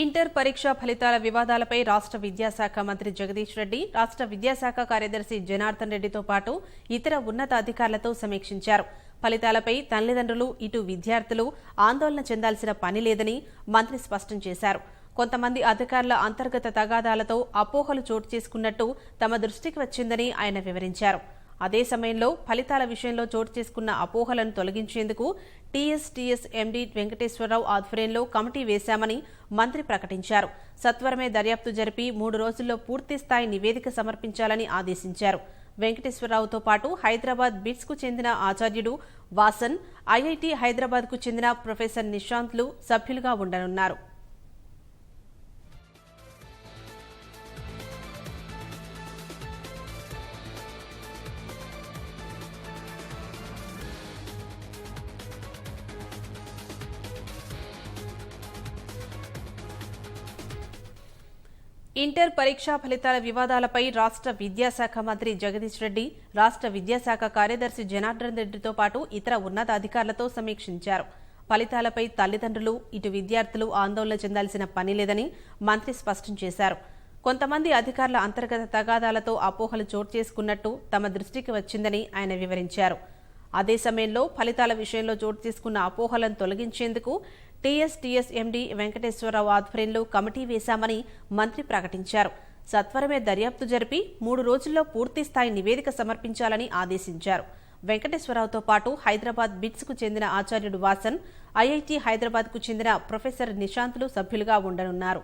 Inter పరీక్షా ఫలితాల వివాదాలపై రాష్ట్ర విద్యాశాఖ మంత్రి జగదీష్ రెడ్డి, రాష్ట్ర విద్యాశాఖ కార్యదర్శి జనార్దన్ రెడ్డితో పాటు ఇతర ఉన్నతాధికారులతో సమీక్షించారు. ఫలితాలపై తల్లిదండ్రులు, ఇటు విద్యార్థులు ఆందోళన చెందాల్సిన పని లేదని మంత్రి స్పష్టం చేశారు. కొంతమంది అధికారుల అంతర్గత తగాదాలతో అపోహలు చోటు చేసుకున్నట్టు తమ దృష్టికి వచ్చిందని ఆయన వివరించారు. అదే సమయంలో ఫలితాల విషయంలో చోటు చేసుకున్న అపోహలను తొలగించేందుకు టీఎస్ ఎండీ వెంకటేశ్వరరావు ఆధ్వర్యంలో కమిటీ వేశామని మంత్రి ప్రకటించారు. సత్వరమే దర్యాప్తు జరిపి 3 రోజుల్లో పూర్తిస్థాయి నివేదిక సమర్పించాలని ఆదేశించారు. వెంకటేశ్వరరావుతో పాటు హైదరాబాద్ బిట్స్ కు చెందిన ఆచార్యుడు వాసన్, ఐఐటీ హైదరాబాద్ కు చెందిన ప్రొఫెసర్ నిశాంత్లు సభ్యులుగా ఉండనున్నారు. ఇంటర్ పరీక్షా ఫలితాల వివాదాలపై రాష్ట్ర విద్యాశాఖ మంత్రి జగదీష్ రెడ్డి, రాష్ట్ర విద్యాశాఖ కార్యదర్శి జనార్దన్ రెడ్డితో పాటు ఇతర ఉన్నతాధికారులతో సమీక్షించారు. ఫలితాలపై తల్లిదండ్రులు, ఇటు విద్యార్థులు ఆందోళన చెందాల్సిన పని లేదని మంత్రి స్పష్టం చేశారు. కొంతమంది అధికారుల అంతర్గత తగాదాలతో అపోహలు చోటు చేసుకున్నట్టు తమ దృష్టికి వచ్చిందని ఆయన వివరించారు. అదే సమయంలో ఫలితాల విషయంలో చోటు చేసుకున్న అపోహలను తొలగించేందుకు టీఎస్ ఎండీ వెంకటేశ్వరరావు ఆధ్వర్యంలో కమిటీ వేశామని మంత్రి ప్రకటించారు. సత్వరమే దర్యాప్తు జరిపి 3 రోజుల్లో పూర్తిస్థాయి నివేదిక సమర్పించాలని ఆదేశించారు. వెంకటేశ్వరరావుతో పాటు హైదరాబాద్ బిట్స్ కు చెందిన ఆచార్యుడు వాసన్, ఐఐటీ హైదరాబాద్ కు చెందిన ప్రొఫెసర్ నిశాంత్లు సభ్యులుగా ఉండనున్నారు.